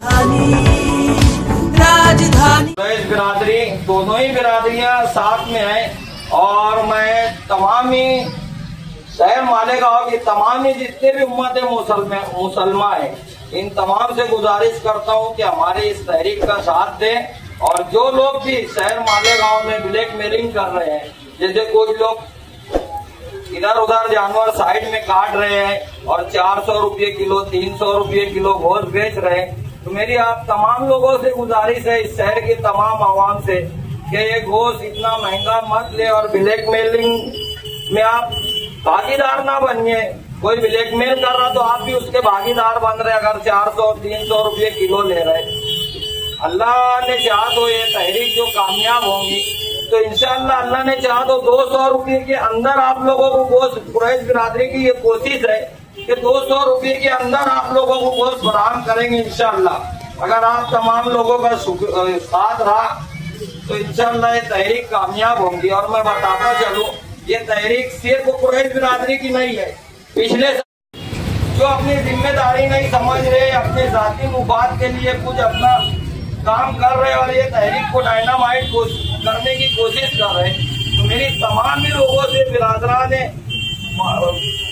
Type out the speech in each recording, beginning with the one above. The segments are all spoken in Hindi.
राजधानी बिरादरी, दोनों ही बिरादरियां साथ में हैं और मैं तमाम ही शहर मालेगांव की तमाम ही जितने भी उम्मत मुसलमान है, इन तमाम से गुजारिश करता हूं कि हमारे इस तहरीक का साथ दें। और जो लोग भी शहर मालेगांव में ब्लैक मेलिंग कर रहे हैं, जैसे कोई लोग इधर उधर जानवर साइड में काट रहे हैं और 400 रुपये किलो 300 रुपये किलो गोश्त बेच रहे हैं, तो मेरी आप तमाम लोगों से गुजारिश है, इस शहर की तमाम आवाम से, कि ये गोश्त इतना महंगा मत ले और ब्लैक मेलिंग में आप भागीदार ना बनिए। कोई ब्लैकमेल कर रहा तो आप भी उसके भागीदार बन रहे, अगर 400-300 रुपये किलो ले रहे। अल्लाह ने चाहा तो ये तहरीक जो कामयाब होंगी, तो इंशाअल्लाह अल्लाह ने चाहा तो 200 रुपये के अंदर आप लोगों को गोश्त, कुरैश बिरादरी की ये कोशिश है कि 200 रुपये के अंदर आप लोगों को गोश्त फराहम करेंगे इंशाअल्लाह। अगर आप तमाम लोगों का साथ रहा तो इंशाअल्लाह ये तहरीक कामयाब होंगी। और मैं बताता चलूं, ये तहरीक सिर्फ कुरैश बिरादरी की नहीं है, पिछले जो अपनी जिम्मेदारी नहीं समझ रहे, अपने जाती मुफाद के लिए कुछ अपना काम कर रहे और ये तहरीक को डायनामाइट करने की कोशिश कर रहे, तो मेरी तमाम ही लोगों से बिरादरान ने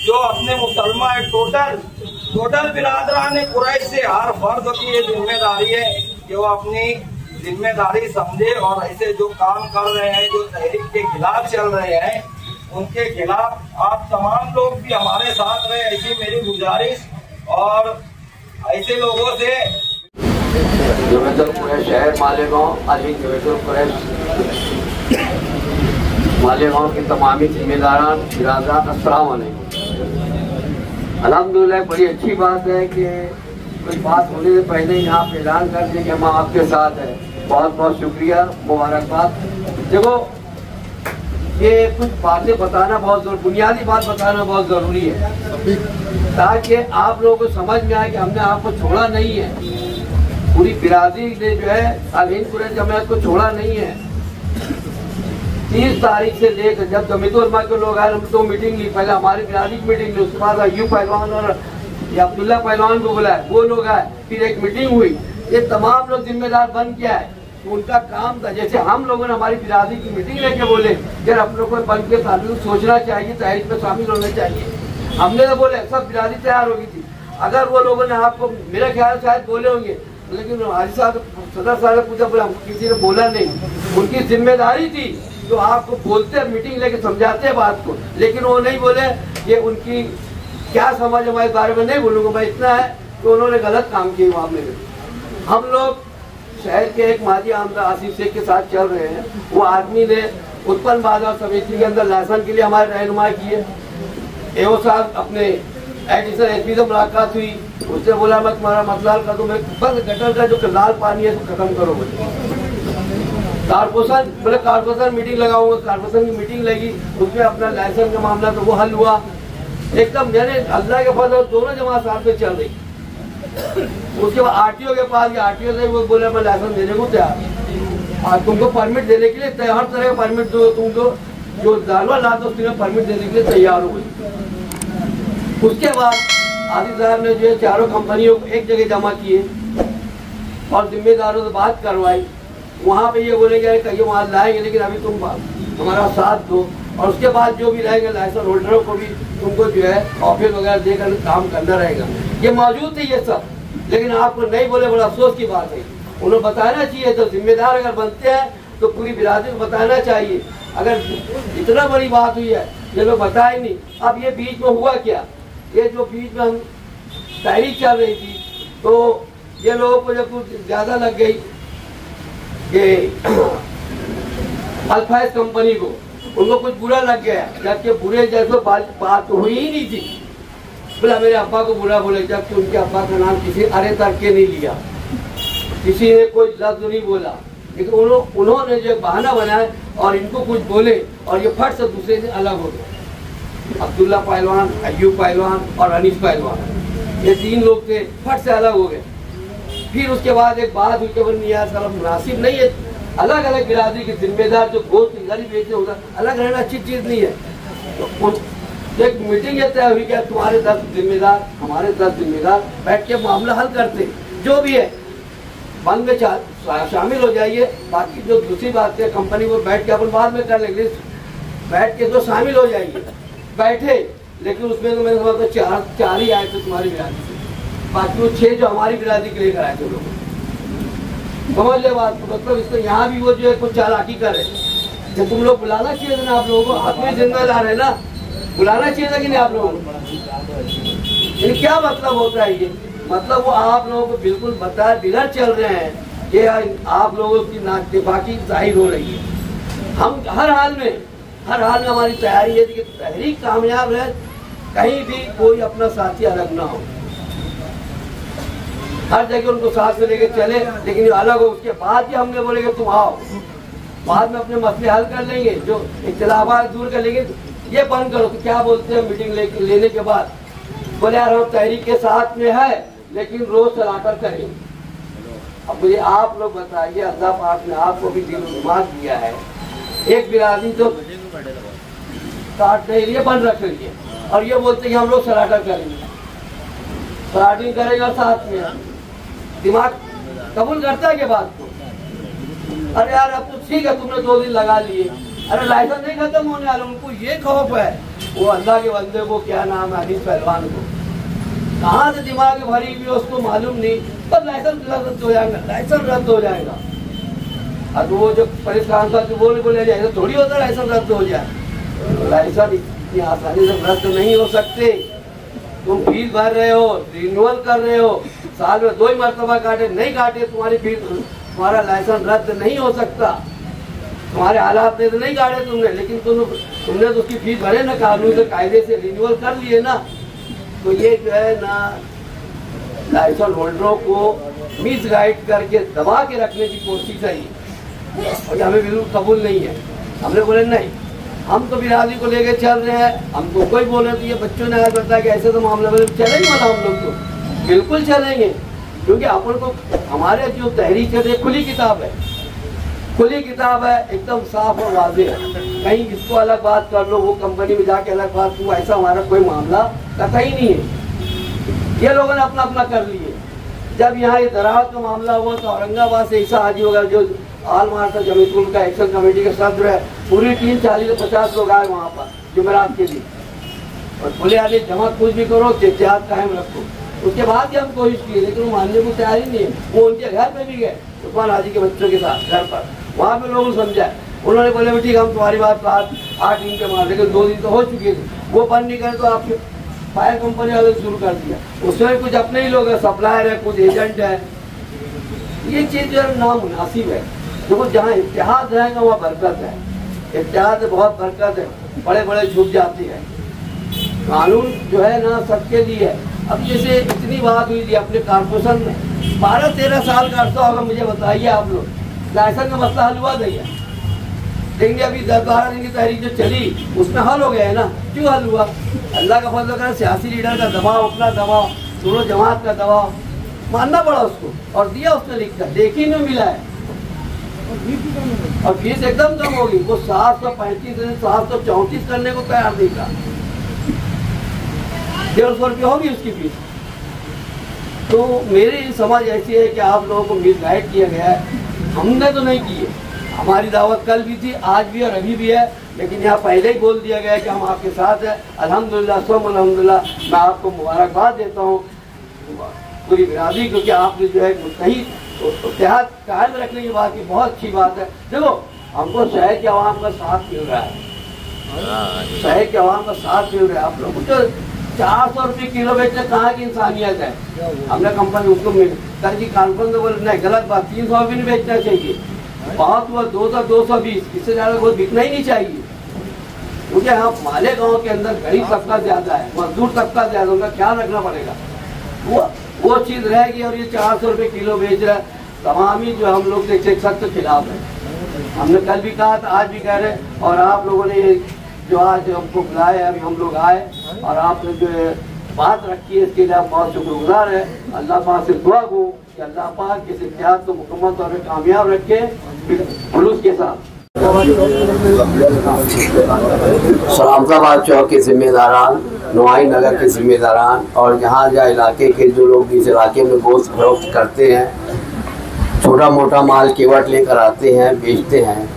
जो अपने मुसलमान है, टोटल बिरादरान ने कुरैश से हर फर्द की ये जिम्मेदारी है कि वो अपनी जिम्मेदारी समझे और ऐसे जो काम कर रहे हैं, जो तहरीक के खिलाफ चल रहे हैं, उनके खिलाफ आप तमाम लोग भी हमारे साथ रहे, ऐसी मेरी गुजारिश। और ऐसे लोगों से शहर मालेगांव मालेगांव के तमामी जिम्मेदारान बिरादरान अस्सलाम वालेकुम। अल्हम्दुलिल्लाह बड़ी अच्छी बात है कि कोई बात होने से पहले यहाँ पे ऐलान कर दिया कि हम आपके साथ हैं। बहुत बहुत शुक्रिया, मुबारकबाद। देखो, ये कुछ बातें बताना बहुत जरूरी, बुनियादी बात बताना बहुत जरूरी है, ताकि आप लोगों को समझ में आए कि हमने आपको छोड़ा नहीं है। पूरी बिरादरी ने जो है सालीन कुरैश जमात को छोड़ा नहीं है। 30 तारीख से लेकर जब जमीयतुल उलमा के लोग आए, हम तो मीटिंग ली, पहले हमारी बिरादरी की मीटिंग ली, उसके बाद अय्यूब पहलवान और अब्दुल्ला पहलवान को बुलाया, वो लोग आए, फिर एक मीटिंग हुई। ये तमाम लोग जिम्मेदार बन के आए, उनका काम था। जैसे हम लोगों ने हमारी बिरादरी की मीटिंग लेके बोले यार हम लोग को बन के सोचना चाहिए, तहरीक में शामिल होना चाहिए, हमने तो बोले, सब बिरादरी तैयार होगी थी। अगर वो लोगों ने आपको, मेरा ख्याल शायद बोले होंगे, लेकिन हाजी साहब सदर साहब ने पूछा, बोला किसी ने बोला नहीं, उनकी जिम्मेदारी थी तो आपको बोलते, मीटिंग लेके समझाते हैं बात को, लेकिन वो नहीं बोले। ये उनकी क्या समझ हमारे बारे में नहीं बोलूँगा मैं, इतना है तो उन्होंने गलत काम किए मामले में। हम लोग शहर के एक माजी आमदा आसिफ शेख के साथ चल रहे हैं, वो आदमी ने उत्पन्न बाजार समिति के अंदर लाइसेंस के लिए हमारे रहनुमाई किए। एओ साहब अपने एडिशनल एसपी से मुलाकात हुई, उससे बोला मैं तुम्हारा मसला हल कर दूं, बस गटर का जो लाल पानी है तो खत्म करो। कारपोरेशन बोले कारपोरेशन मीटिंग लगाऊंगा, कारपोरेशन की मीटिंग लगी, उसमें अपना लाइसेंस का मामला तो वो हल हुआ एकदम। मैंने अल्लाह के फजल दोनों जमात साथ में चल रही। उसके बाद आरटीओ के पास गया, आरटीओ से वो बोले मैं लाइसेंस देने को तैयार, और तुमको परमिट देने के लिए तैयार, हर तरह का परमिट दो, तुमको जो जानवर लाते उसके लिए परमिट देने के लिए तैयार हो गई। उसके बाद आदिल साहब ने जो है चारों कंपनियों को एक जगह जमा किए और जिम्मेदारों से बात करवाई। वहाँ पे ये बोलेंगे कहीं वहाँ लाएंगे, लेकिन अभी तुम हमारा साथ दो, और उसके बाद जो भी रहेगा लाइसेंस होल्डरों को भी तुमको जो है ऑफिस वगैरह देकर काम करना रहेगा। ये मौजूद थी ये सब, लेकिन आपको नहीं बोले, बड़ा अफसोस की बात है। उन्हें बताना चाहिए, तो जिम्मेदार अगर बनते हैं तो पूरी बिरादरी को बताना चाहिए। अगर इतना बड़ी बात हुई है ये लोग बताए नहीं। अब ये बीच में हुआ क्या, ये जो बीच में हम तहरीक चल रही थी तो ये लोगों को जब कुछ ज्यादा लग गई कि अल्फाइज कंपनी को, उनको कुछ बुरा लग गया, जबकि बुरे जैसे बात हुई ही नहीं थी। बोला मेरे अब्बा को बुरा बोले, जबकि उनके अब्बा का नाम किसी अरे तक के नहीं लिया, किसी ने कोई लफ्ज नहीं बोला, लेकिन उन्होंने जो बहाना बनाया और इनको कुछ बोले और ये फट से दूसरे से अलग हो गए। अब्दुल्ला पहलवान, अय्यूब पहलवान और अनीस पहलवान, ये 3 लोग थे, फट से अलग हो गए। फिर उसके बाद एक बात हुई कि मुनासिब नहीं है, अलग अलग बिरादरी के जिम्मेदार जो गोश्त गरीब बेचे होगा, अलग रहना अच्छी चीज नहीं है। तो एक मीटिंग ये तय हुई कि तुम्हारे 10 जिम्मेदार, हमारे 10 जिम्मेदार बैठ के मामला हल करते, जो भी है बंद में शामिल हो जाइए। बाकी जो दूसरी बात है कंपनी को बैठ के अपन बाद में कर लेंगे, बैठ के तो शामिल हो जाइए। बैठे, लेकिन उसमें तो मैंने समझा चार ही आए थे तुम्हारी बिरादरी से, बाकी वो 6 जो हमारी बिरादरी के लेकर आए थे लोग। समझ ले बात को, मतलब इसको यहाँ भी वो जो है कुछ चालाकी करे। जब तुम लोग बुलाना चाहिए था ना आप लोगों को, आप में जिम्मेदार है ना, बुलाना चाहिए था कि नहीं आप लोगों को। क्या मतलब होता है ये, मतलब वो आप लोगों को बिल्कुल बताए बिगड़ चल रहे हैं, ये आप लोगों की नाइंसाफी जाहिर हो रही है। हम हर हाल में हमारी तैयारी है कि तहरीक कामयाब रहे, कहीं भी कोई अपना साथी अलग ना हो, हर जगह उनको साथ में लेके चले, लेकिन अलग हो। उसके बाद ही हमने बोले कि तुम आओ, बाद में अपने मसले हल कर लेंगे, जो इख्तिलाफात दूर कर लेंगे। ये बंद करो। तो क्या बोलते हैं मीटिंग लेने के बाद, बोले यार हम तहरीक के साथ में है, लेकिन रोज सलाकर करेंगे। अब मुझे आप लोग बताइए, अल्लाह पाक ने आपको भी दिल दिमाग दिया है, एक बिरादरी तो काट नहीं रही है, बंद रख रही है, और ये बोलते हैं हम लोग सलाकर करेंगे, सलाटिंग करेगा साथ में। दिमाग कबूल करता है के बात को। अरे यार अब तो ठीक है, तुमने 2 दिन लगा लिए, अरे लाइसेंस नहीं खत्म होने वाला। उनको ये खौफ है, वो अल्लाह के बंदे को, क्या नाम है, अनीस पहलवान को, कहाँ से दिमाग भरी हुई उसको मालूम नहीं, पर लाइसेंस रद्द हो जाएगा, लाइसेंस रद्द हो जाएगा। अब वो जो परेशान था तो बोले ऐसा थोड़ी होता लाइसेंस रद्द हो जाए। लाइसेंस इतनी आसानी से रद्द नहीं हो सकते। तुम फीस भर रहे हो, रिन्यूअल कर रहे हो, साल में 2 ही मरतबा काटे, नहीं काटे तुम्हारी फीस, तुम्हारा लाइसेंस रद्द नहीं हो सकता। तुम्हारे हालात में तो नहीं काटे तुमने, लेकिन तुमने तो उसकी फीस भरे ना, कानून से कायदे से रिन्यूअल कर लिए ना। तो ये जो है ना, लाइसेंस होल्डरों को मिस गाइड करके दबा के रखने की कोशिश है, और हमें बिल्कुल कबूल नहीं है। हमने बोले नहीं, हम तो बिरादरी को लेके चल रहे हैं। हमको कोई बोले तो ये बच्चों ने आज बताया कि ऐसे तो मामले में चलेंगे, मतलब हम लोग तो बिल्कुल चलेंगे, क्योंकि अपन को हमारे जो तहरीक है खुली किताब है, खुली किताब है, एकदम साफ और वाज़ेह है। कहीं इसको अलग बात कर लो, वो कंपनी में जाके अलग बात हो, ऐसा हमारा कोई मामला कतई नहीं है। ये लोगों ने अपना अपना कर लिए। जब यहाँ ये दराज का मामला हुआ तो औरंगाबाद से ईसा हाजी वगैरह जो आल मार्टा जमीतुल का एक्शन कमेटी का सदर है, पूरी टीम 40 से 50 लोग आए वहाँ पर जुमेरात के लिए, और बोले यार जमा कुछ भी करो, एहतियात कायम रखो। उसके बाद भी हम कोशिश की, लेकिन वो मानने को तैयार ही नहीं है। वो उनके घर पे भी गए, उस्मान हाजी के बच्चों के साथ घर पर, वहाँ पे लोगों को समझाए। उन्होंने बोले ठीक हम तुम्हारी बात 8 दिन के मार, लेकिन 2 दिन तो हो चुके थे, वो बंद नहीं करे तो आपके फायर कंपनी वाले शुरू कर दिया। उसमें कुछ अपने ही लोग हैं, सप्लायर है, कुछ एजेंट है। ये चीज़ जो है नामुनासिब है। देखो जहाँ इत्तेहाद रहेगा वहाँ बरकत है, इत्तेहाद से बहुत बरकत है, बड़े बड़े झुक जाते हैं। कानून जो है ना सबके लिए है। अब जैसे इतनी बात हुई थी अपने कारपोरेशन में, 12-13 साल का अर्सा होगा, मुझे बताइए आप लोग, लाइसेंस का मसला हल हुआ नहीं है। लेकिन अभी 10-12 दिन की तहरीक जो चली उसमें हल हो गया है ना। क्यों हल हुआ? अल्लाह का फजल कर, सियासी लीडर का दबाव, अपना दबाव, दोनों जमात का दबाव, मानना पड़ा उसको, और दिया उसने लिखकर, देखी में मिला है। और फीस एकदम कम होगी, वो 735 से 734 करने को तैयार नहीं था। 150 रुपये होगी उसकी फीस। तो मेरी समझ ऐसी है कि आप लोगों को मिसगाइड किया गया है। हमने तो नहीं की है, हमारी दावत कल भी थी, आज भी और अभी भी है, लेकिन यहाँ पहले ही बोल दिया गया है कि हम आपके साथ हैं। अल्हम्दुलिल्लाह सुम्मा अल्हम्दुलिल्लाह, मैं आपको मुबारकबाद देता हूँ पूरी बिरादरी, क्योंकि आपने जो है सही इत्तेहाद कायम रखने की बात की बहुत अच्छी बात है। देखो हमको शहर के आवाम का साथ मिल रहा है, शहर के आवाम का साथ मिल रहा है। आप लोगों को 400 रुपये किलो बेचने कहाँ की इंसानियत है? हमने कंपनी उसको कल की कॉन्फ्रेंस में बोले नहीं, गलत बात, 300 भी नहीं बेचना चाहिए, बहुत हुआ 200, 220, इससे ज़्यादा कोई बिकना ही नहीं चाहिए। क्योंकि यहाँ मालेगांव के अंदर गरीब तबका ज़्यादा है, मजदूर तबका ज़्यादा, उनका ख्याल रखना पड़ेगा। वो चीज़ रहेगी। और ये 400 रुपये किलो बेच रहा है, तमाम ही जो हम लोग एक सख्त खिलाफ है। हमने कल भी कहा था, आज भी कह रहे हैं, और आप लोगों ने ये जो आज हमको बुलाया, अभी हम लोग आए और आपने जो है बात रखी है, इसके लिए आप बहुत शुक्रगुजार है। अल्लाह पाक से दुआ हो कि अल्लाह पाक इस इत्तेहाद को मुकम्मल तौर पर कामयाब रखे जुलूस के साथ। सलामताबाद चौक के जिम्मेदारान, नुआई नगर के जिम्मेदारान, और यहाँ जहाँ इलाके के जो लोग इस इलाके में गोश्त फरोख्त करते हैं, छोटा मोटा माल केवट लेकर आते हैं, बेचते हैं।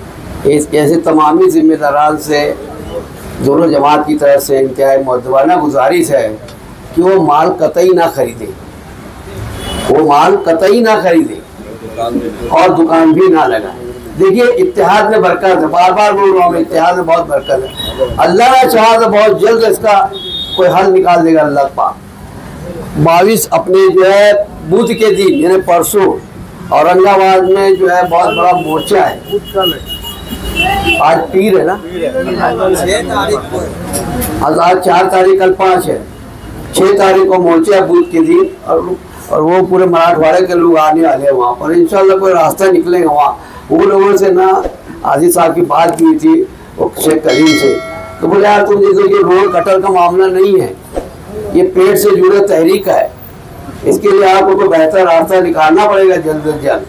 इस ऐसे तमामी जिम्मेदारान से दोनों जमात की तरफ से इंतहाई मुअद्दबाना गुजारिश है कि वो माल कतई ना खरीदे, वो माल कतई ना खरीदे और दुकान भी ना लगाए। देखिए, इत्तेहाद में बरकत है, बार बार बोल रहा हूँ, इत्तेहाद में बहुत बरकत है। अल्लाह ने चाहा तो बहुत जल्द इसका कोई हल निकाल देगा अल्लाह पाक। 22 अपने जो है बुध के दिन यानी परसों औरंगाबाद में जो है बहुत बड़ा मोर्चा है। आज पीर है ना, आज 4 तारीख, कल 5 है, 6 तारीख को मोर्चा है बुध के दिन, और वो पूरे मराठवाड़े के लोग आने वाले हैं वहाँ पर। इंशाल्लाह कोई रास्ता निकलेगा वहाँ। वो लोगों से ना आजी साहब की बात की थी वो शेख करीम से, तो बोले यार तुम देखो ये रोड कटर का मामला नहीं है, ये पेट से जुड़े तहरीक है, इसके लिए आपको कोई बेहतर रास्ता निकालना पड़ेगा जल्द से जल्द।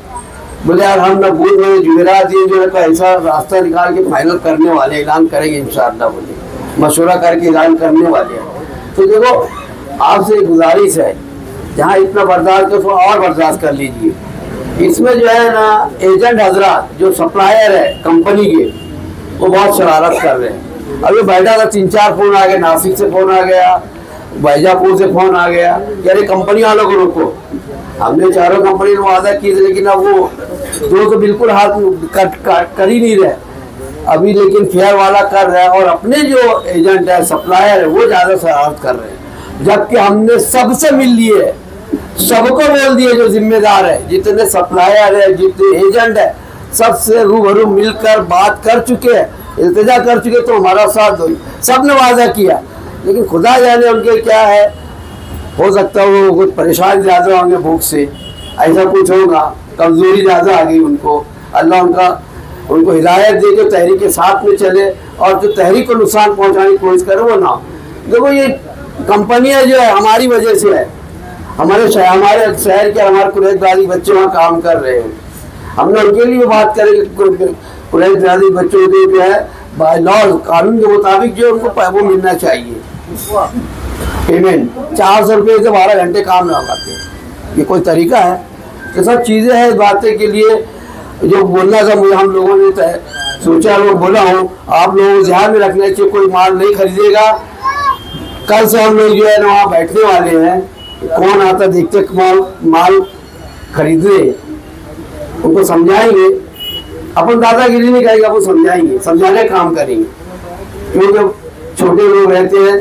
बोले यार हम ना बुध में जुमेरात दिन जो है ऐसा रास्ता निकाल के फाइनल करने वाले, ऐलान करेंगे इंशाअल्लाह, बोले मशवरा करके ऐलान करने वाले हैं। तो देखो, आपसे गुजारिश है, जहाँ इतना बर्दाश्त कर थोड़ा और बर्दाश्त कर लीजिए। इसमें जो है ना एजेंट हजरात जो सप्लायर है कंपनी के, वो बहुत शरारत कर रहे हैं। अभी बैठा था 3-4 फोन आ गए, नासिक से फोन आ गया, बैजापुर से फोन आ गया, यानी कंपनी वालों को रोको। हमने चारों कंपनी में वादा की थी, लेकिन अब वो दो तो बिल्कुल हाथ कर ही नहीं रहे अभी, लेकिन फेयर वाला कर रहा है, और अपने जो एजेंट है सप्लायर है वो ज़्यादा शरारत कर रहे हैं। जबकि हमने सबसे मिल लिए, सबको बोल दिए, जो जिम्मेदार है, जितने सप्लायर है, जितने एजेंट है, सबसे रूबरू मिलकर बात कर चुके हैं, इल्तिजा कर चुके, तो हमारा साथ दो। सबने वादा किया, लेकिन खुदा जाने उनके क्या है, हो सकता है वो कुछ परेशान ज़्यादा होंगे भूख से, ऐसा कुछ होगा, कमज़ोरी ज़्यादा आ गई उनको। अल्लाह उनको हिदायत दे के तहरीक के साथ में चले, और जो तहरीक को नुकसान पहुँचाने की कोशिश करे वो ना। देखो, ये कंपनियाँ जो है हमारी वजह से है, हमारे शहर के हमारे कुरैश बिरादरी बच्चे वहाँ काम कर रहे हैं। हमने उनके लिए बात करें कि कुरैश बिरादरी बच्चों को जो है बाय लॉ कानून के मुताबिक जो उनको वो मिलना चाहिए पेमेंट। 400 रुपये से 12 घंटे काम लगाते हैं, ये कोई तरीका है? ये सब चीज़ें हैं, इस बातें के लिए जो बोलना था मुझे, हम लोगों ने सोचा, लोग बोला हूँ, आप लोगों को ध्यान में रखना चाहिए, कोई माल नहीं खरीदेगा। कल से हम लोग जो है ना वहाँ बैठने वाले हैं, कौन आता देखते माल खरीदने, उनको समझाएंगे। अपन दादागिरी नहीं करेंगे, अपन समझाएंगे, समझाने का काम करेंगे, क्योंकि छोटे लोग रहते हैं,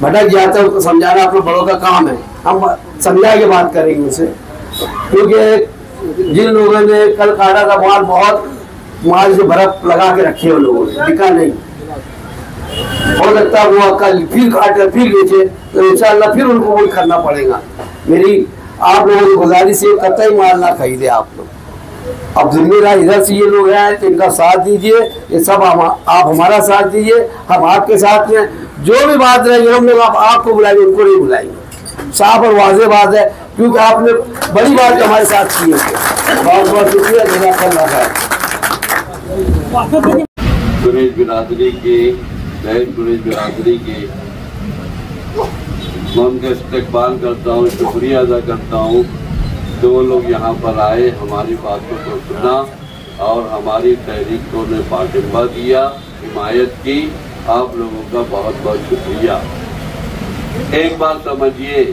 भटक जाते हैं, उनको समझाना अपने बड़ों का काम है। हम समझा के बात करेंगे उसे, क्योंकि जिन लोगों ने कल काटा था माल, बहुत माल से बर्फ लगा के रखे, उन लोगों ने बिका नहीं, हो सकता है वो कल फिर काटे फिर बेचे, तो इंशाअल्लाह फिर उनको वही करना पड़ेगा। मेरी आप लोगों की गुजारिश है, कतई माल ना खरीदे आप लोग। अब जिम्मेदार इधर से ये लोग हैं तो इनका साथ दीजिए, ये सब आप हमारा साथ दीजिए, हम आपके साथ में जो भी बात रहेगी हम लोग आपको बुलाएंगे, उनको नहीं बुलाएंगे। साफ और वाज़ेह बात है, क्योंकि आपने बड़ी बात हमारे साथ की है। बहुत बहुत शुक्रिया, जज़ाकल्लाह खैर। कुरैश बिरादरी के कुरैश बिरादरी के मैं उनका इस्तकबाल करता हूँ, शुक्रिया अदा करता हूँ कि वो लोग यहाँ पर आए, हमारी बातों को सुना और हमारी तहरीक को ने पाटिंबा दिया, हिमायत की। आप लोगों का बहुत बहुत शुक्रिया। एक बात समझिए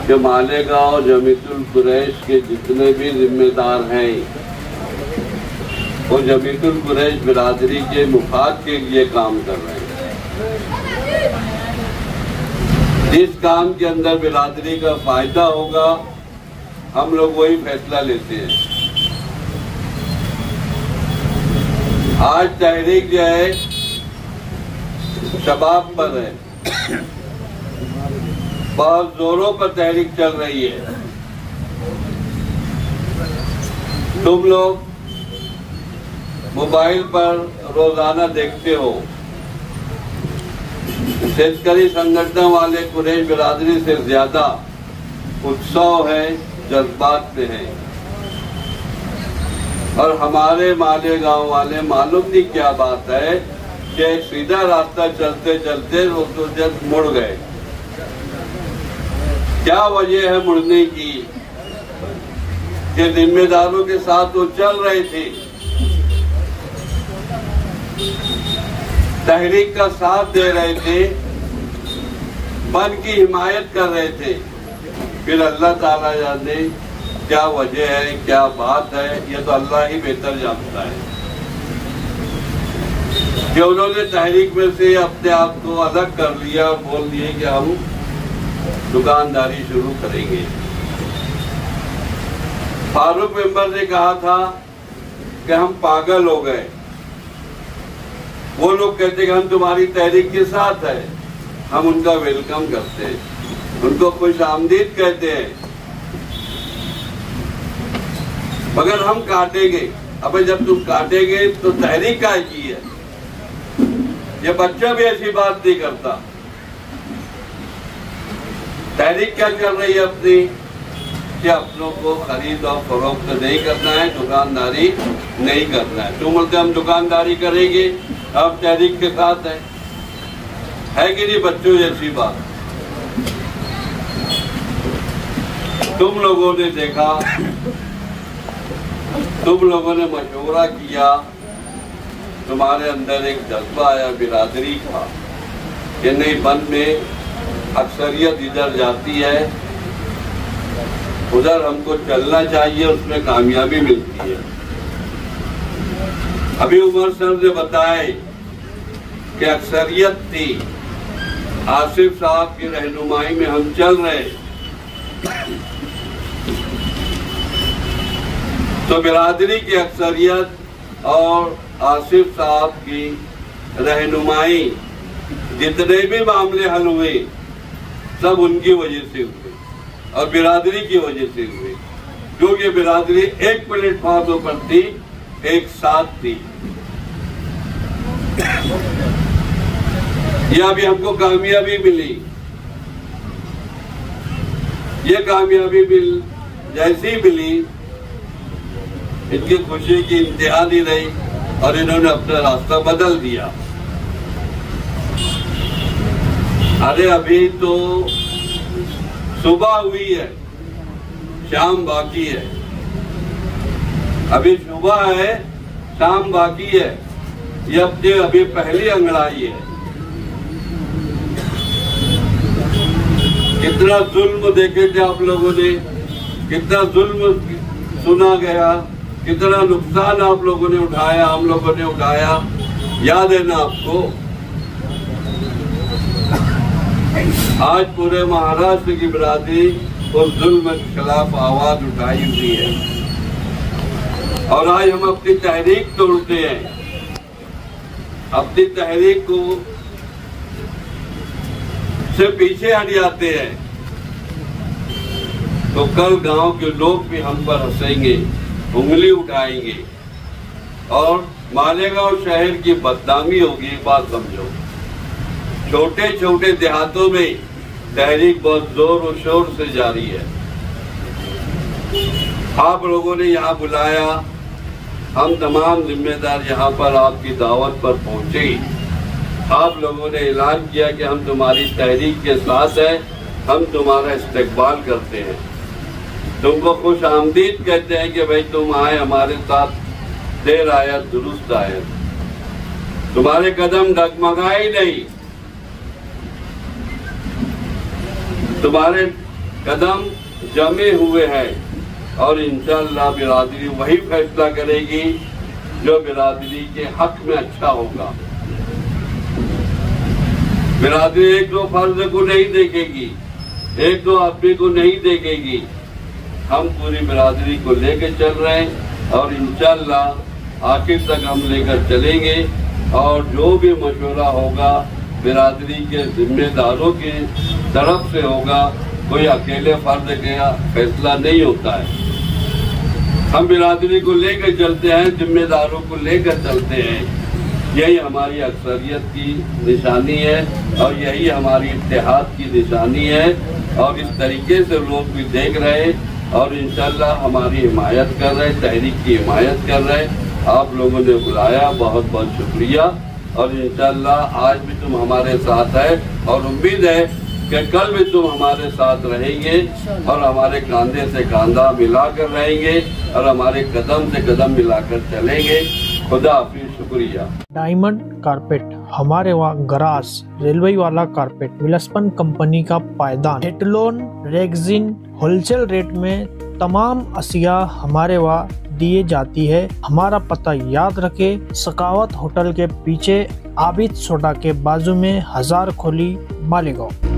कि मालेगांव जमीयतुल कुरैश के जितने भी जिम्मेदार हैं, वो जमीयतुल कुरैश बिरादरी के मुफाद के लिए काम कर रहे हैं। जिस काम के अंदर बिरादरी का फायदा होगा, हम लोग वही फैसला लेते हैं। आज तहरीक जो है शबाब पर है, बहुत जोरों पर तहरीक चल रही है। तुम लोग मोबाइल पर रोजाना देखते हो, शेतकरी संगठन वाले कुरैश बिरादरी से ज्यादा उत्साह है, जज्बात में है। और हमारे मालेगांव वाले मालूम नहीं क्या बात है कि सीधा रास्ता चलते चलते वो तो जब मुड़ गए। क्या वजह है मुड़ने की? के जिम्मेदारों के साथ वो चल रहे थे, तहरीक का साथ दे रहे थे, मन की हिमायत कर रहे थे। फिर अल्लाह ताला जाने क्या वजह है, क्या बात है, ये तो अल्लाह ही बेहतर जानता है कि उन्होंने तहरीक में से अपने आप को अलग कर लिया और बोल दिए कि हम दुकानदारी शुरू करेंगे। फारूक मेंबर ने कहा था कि हम पागल हो गए। वो लोग कहते कि हम तुम्हारी तहरीक के साथ है, हम उनका वेलकम करते हैं, उनको खुश आमदीद कहते हैं, मगर हम काटेंगे। अब जब तुम काटेंगे तो तहरीक क्या की है? ये बच्चा भी ऐसी बात नहीं करता। तहरीक क्या चल रही है अपनी कि अपनों को खरीद और फरोख्त नहीं करना है, दुकानदारी नहीं करना है। तुम बोलते हम दुकानदारी करेंगे, अब तहरीक के साथ है कि नहीं बच्चों जैसी बात। तुम लोगों ने देखा, तुम लोगों ने मशवरा किया, तुम्हारे अंदर एक जज्बा आया बिरादरी का कि नहीं, मन में अक्सरियत इधर जाती है, उधर हमको चलना चाहिए, उसमें कामयाबी मिलती है। अभी उमर सर ने बताए कि अक्सरियत थी, आसिफ साहब की रहनुमाई में हम चल रहे, तो बिरादरी की अक्सरियत और आसिफ साहब की रहनुमाई, जितने भी मामले हल हुए सब उनकी वजह से हुए और बिरादरी की वजह से हुए, क्योंकि बिरादरी एक प्लेटफॉर्म पर थी, एक साथ थी। यह भी हमको कामयाबी मिली। ये कामयाबी जैसी मिली, इनकी खुशी की इंतहा नहीं रही और इन्होंने अपना रास्ता बदल दिया। अरे अभी तो सुबह हुई है, शाम बाकी है। अभी सुबह है, शाम बाकी है। ये अपने अभी पहली अंगड़ाई है। कितना जुल्म देखे थे आप लोगों ने, कितना जुल्म सुना गया, कितना नुकसान आप लोगों ने उठाया, हम लोगों ने उठाया। याद है ना आपको? आज पूरे महाराष्ट्र की बिरादरी उस जुल्म के खिलाफ आवाज उठाई हुई है और आज हम अपनी तहरीक तोड़ते हैं, अपनी तहरीक को से पीछे हट जाते हैं, तो कल गांव के लोग भी हम पर हंसेंगे, उंगली उठाएंगे और मालेगांव शहर की बदनामी होगी। एक बात समझो, छोटे छोटे देहातों में तहरीक बहुत जोर और शोर से जारी है। आप लोगों ने यहाँ बुलाया, हम तमाम जिम्मेदार यहाँ पर आपकी दावत पर पहुंचे। आप लोगों ने ऐलान किया कि हम तुम्हारी तहरीक के साथ हैं, हम तुम्हारा इस्तकबाल करते हैं, तुमको खुश आमदीद कहते हैं कि भाई तुम आए हमारे साथ, देर आया दुरुस्त आए, तुम्हारे कदम डगमगाए नहीं, तुम्हारे कदम जमे हुए हैं और इंशाअल्लाह बिरादरी वही फैसला करेगी जो बिरादरी के हक में अच्छा होगा। बिरादरी एक दो फर्ज को नहीं देखेगी, एक दो आदमी को नहीं देखेगी। हम पूरी बिरादरी को लेकर चल रहे हैं और इंशाअल्लाह आखिर तक हम लेकर चलेंगे और जो भी मशवरा होगा बिरादरी के जिम्मेदारों की तरफ से होगा। कोई अकेले फर्द का फैसला नहीं होता है। हम बिरादरी को लेकर चलते हैं, जिम्मेदारों को लेकर चलते हैं। यही हमारी अक्सरियत की निशानी है और यही हमारी इत्तेहाद की निशानी है और इस तरीके से लोग भी देख रहे हैं और इंशाअल्लाह हमारी हिमायत कर रहे, तहरीक की हिमायत कर रहे। आप लोगों ने बुलाया, बहुत बहुत शुक्रिया और इंशाअल्लाह आज भी तुम हमारे साथ है और उम्मीद है कि कल भी तुम हमारे साथ रहेंगे और हमारे कंधे से कंधा मिलाकर रहेंगे और हमारे कदम से कदम मिलाकर चलेंगे। खुदा हाफिज, शुक्रिया। डायमंड कारपेट हमारे वहाँ ग्रास रेलवे वाला कारपेट विलस्पन कंपनी का पायदान हेटलोन रेगजिन होलसेल रेट में तमाम अशिया हमारे वहाँ दिए जाती है। हमारा पता याद रखे, सकावत होटल के पीछे आबिद सोडा के बाजू में 1000 खोली मालेगांव।